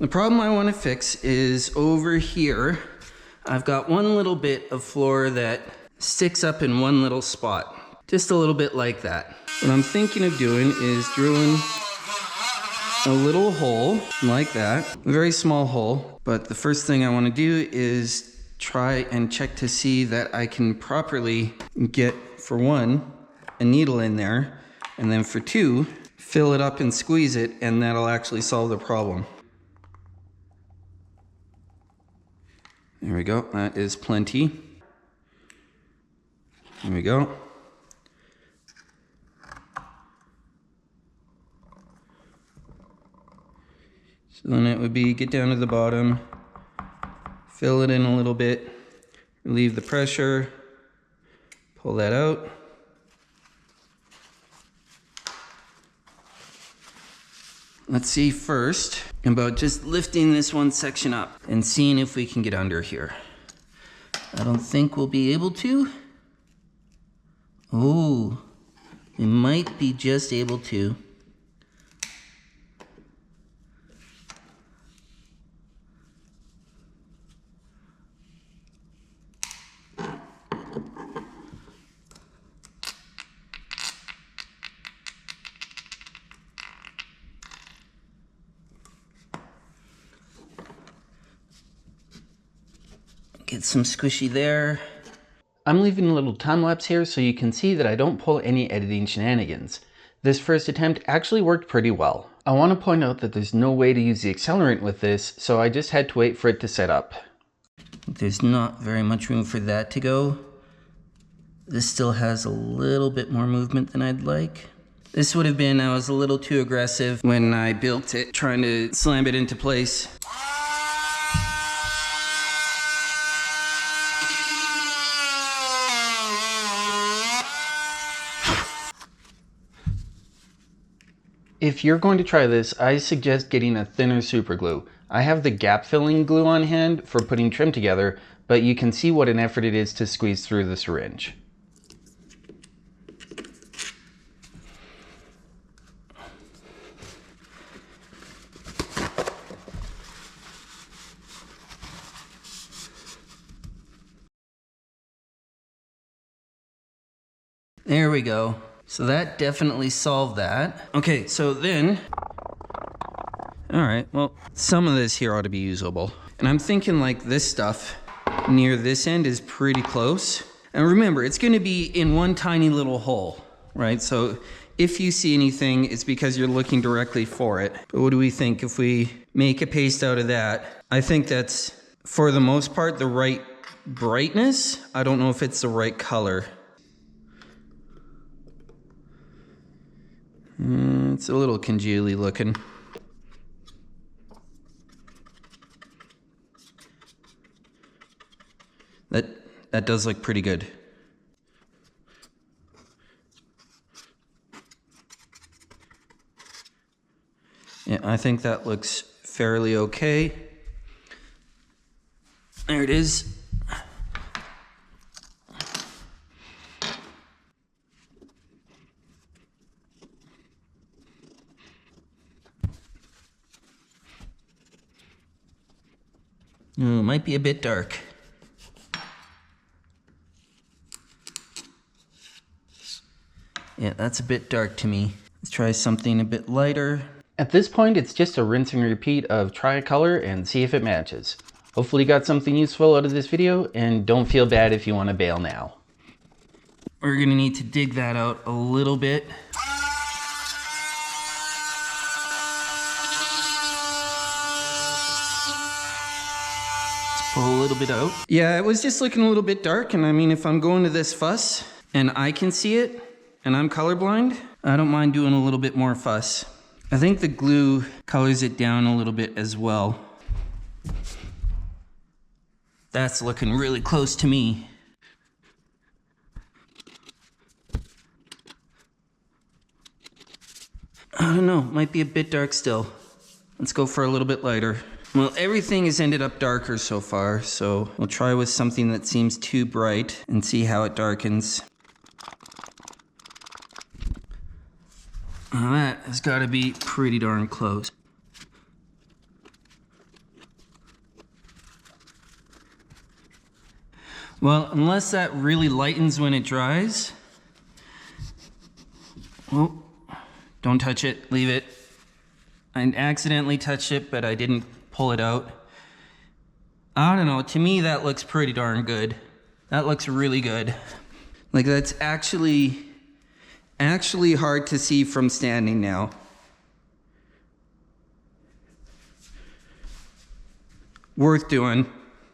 The problem I want to fix is over here. I've got one little bit of floor that sticks up in one little spot. Just a little bit like that. What I'm thinking of doing is drilling a little hole like that. A very small hole. But the first thing I want to do is try and check to see that I can properly get, for one, a needle in there. And then for two, fill it up and squeeze it, and that'll actually solve the problem. There we go, that is plenty. There we go. So then it would be get down to the bottom, fill it in a little bit, relieve the pressure, pull that out. Let's see first about just lifting this one section up and seeing if we can get under here. I don't think we'll be able to. Oh, we might be just able to. Get some squishy there. I'm leaving a little time lapse here so you can see that I don't pull any editing shenanigans. This first attempt actually worked pretty well. I want to point out that there's no way to use the accelerant with this, so I just had to wait for it to set up. There's not very much room for that to go. This still has a little bit more movement than I'd like. This would have been, I was a little too aggressive when I built it, trying to slam it into place. If you're going to try this, I suggest getting a thinner super glue. I have the gap filling glue on hand for putting trim together, but you can see what an effort it is to squeeze through the syringe. There we go. So that definitely solved that. Okay, so then, all right, well, some of this here ought to be usable. And I'm thinking like this stuff near this end is pretty close. And remember, it's gonna be in one tiny little hole, right? So if you see anything, it's because you're looking directly for it. But what do we think if we make a paste out of that? I think that's, for the most part, the right brightness. I don't know if it's the right color. It's a little congealy looking. That does look pretty good. Yeah, I think that looks fairly okay. There it is. Oh, might be a bit dark. Yeah, that's a bit dark to me. Let's try something a bit lighter. At this point, it's just a rinse and repeat of try a color and see if it matches. Hopefully you got something useful out of this video, and don't feel bad if you want to bail now. We're gonna need to dig that out a little bit. Pull a little bit out. Yeah, it was just looking a little bit dark, and I mean, if I'm going to this fuss and I can see it and I'm colorblind, I don't mind doing a little bit more fuss. I think the glue colors it down a little bit as well. That's looking really close to me. I don't know, might be a bit dark still. Let's go for a little bit lighter. Well, everything has ended up darker so far, so we'll try with something that seems too bright and see how it darkens. That has got to be pretty darn close. Well, unless that really lightens when it dries. Oh, don't touch it, leave it. I accidentally touched it, but I didn't pull it out. I don't know, to me that looks pretty darn good. That looks really good. Like that's actually hard to see from standing now. Worth doing.